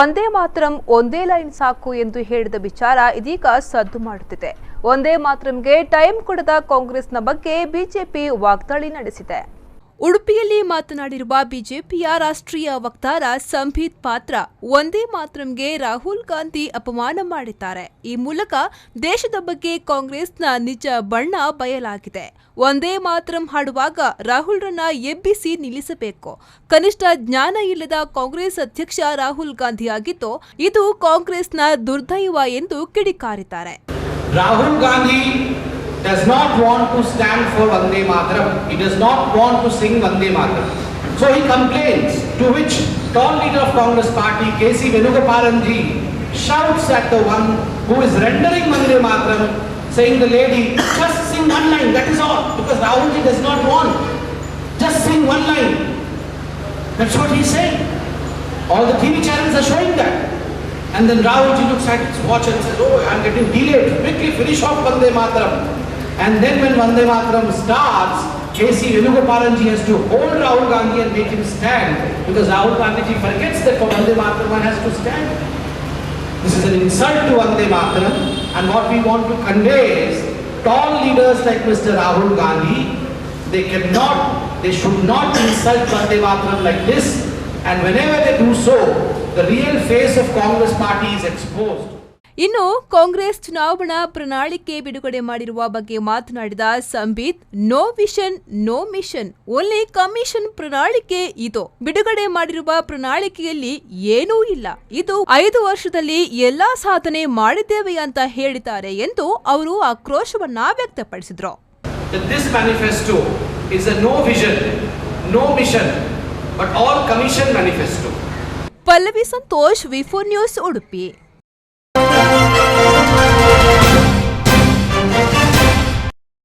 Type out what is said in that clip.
ಒಂದೇ ಮಾತರಂ ಒಂದೇ ಲೈನ್ ಸಾಕು ಎಂದು ಹೇಳಿದ ವಿಚಾರ ಇದೀಗ ಸದ್ದು ಮಾಡುತ್ತಿದೆ. ಒಂದೇ ಮಾತರಂಗೆ ಟೈಮ್ ಕೊಡದ ಕಾಂಗ್ರೆಸ್ನ ಬಗ್ಗೆ ಬಿಜೆಪಿ ವಾಗ್ದಾಳಿ ನಡೆಸಿದೆ. ಉಡುಪಿಯಲ್ಲಿ ಮಾತನಾಡಿರುವ ಬಿಜೆಪಿಯ ರಾಷ್ಟ್ರೀಯ ವಕ್ತಾರ ಸಂಬಿತ್ ಪಾತ್ರ ಒಂದೇ ಮಾತರಂಗೆ ರಾಹುಲ್ ಗಾಂಧಿ ಅಪಮಾನ ಮಾಡಿದ್ದಾರೆ. ಈ ಮೂಲಕ ದೇಶದ ಬಗ್ಗೆ ಕಾಂಗ್ರೆಸ್ನ ನಿಜ ಬಣ್ಣ ಬಯಲಾಗಿದೆ. ಒಂದೇ ಮಾತರಂ ಹಾಡುವಾಗ ರಾಹುಲ್ರನ್ನ ಎಬ್ಬಿಸಿ ನಿಲ್ಲಿಸಬೇಕು. ಕನಿಷ್ಠ ಜ್ಞಾನ ಇಲ್ಲದ ಕಾಂಗ್ರೆಸ್ ಅಧ್ಯಕ್ಷ ರಾಹುಲ್ ಗಾಂಧಿ ಆಗಿದ್ದು ಇದು ಕಾಂಗ್ರೆಸ್ನ ದುರ್ದೈವ ಎಂದು ಕಿಡಿಕಾರಿದ್ದಾರೆ. Rahul Gandhi does not want to stand for Vande Mataram. He does not want to sing Vande Mataram. So he complains, to which tall leader of Congress party, K.C. Venugopalanji, shouts at the one who is rendering Vande Mataram, saying the lady, just sing one line, that is all. Because Rahulji does not want. Just sing one line. That's what he's saying. All the TV channels are showing that. And then Rahulji looks at his watch and says, oh, I'm getting delayed. Quickly finish off Vande Mataram. And then when Vande Mataram starts, K.C. Venugopalanji has to hold Rahul Gandhi and make him stand. Because Rahul Gandhi forgets that for Vande Mataram one has to stand. This is an insult to Vande Mataram. And what we want to convey is, tall leaders like Mr. Rahul Gandhi, they should not insult Vande Mataram like this. And whenever they do so, the real face of Congress party is exposed. ಇನ್ನು ಕಾಂಗ್ರೆಸ್ ಚುನಾವಣಾ ಪ್ರಣಾಳಿಕೆ ಬಿಡುಗಡೆ ಮಾಡಿರುವ ಬಗ್ಗೆ ಮಾತನಾಡಿದ Sambit, no vision no mission, only commission ಪ್ರಣಾಳಿಕೆ ಇದು. ಬಿಡುಗಡೆ ಮಾಡಿರುವ ಪ್ರಣಾಳಿಕೆಯಲ್ಲಿ ಏನೂ ಇಲ್ಲ. ಇದು 5 ವರ್ಷದಲ್ಲಿ ಎಲ್ಲಾ ಸಾಧನೆ ಮಾಡಿದ್ದೇವೆ ಅಂತ ಹೇಳಿದ್ದಾರೆ ಎಂದು ಅವರು ಆಕ್ರೋಶವನ್ನ ವ್ಯಕ್ತಪಡಿಸಿದ್ರು. This manifesto is a no vision, no mission, but all commission manifesto. Pallavi Santosh, ವಿ4 ನ್ಯೂಸ್, ಉಡುಪಿ.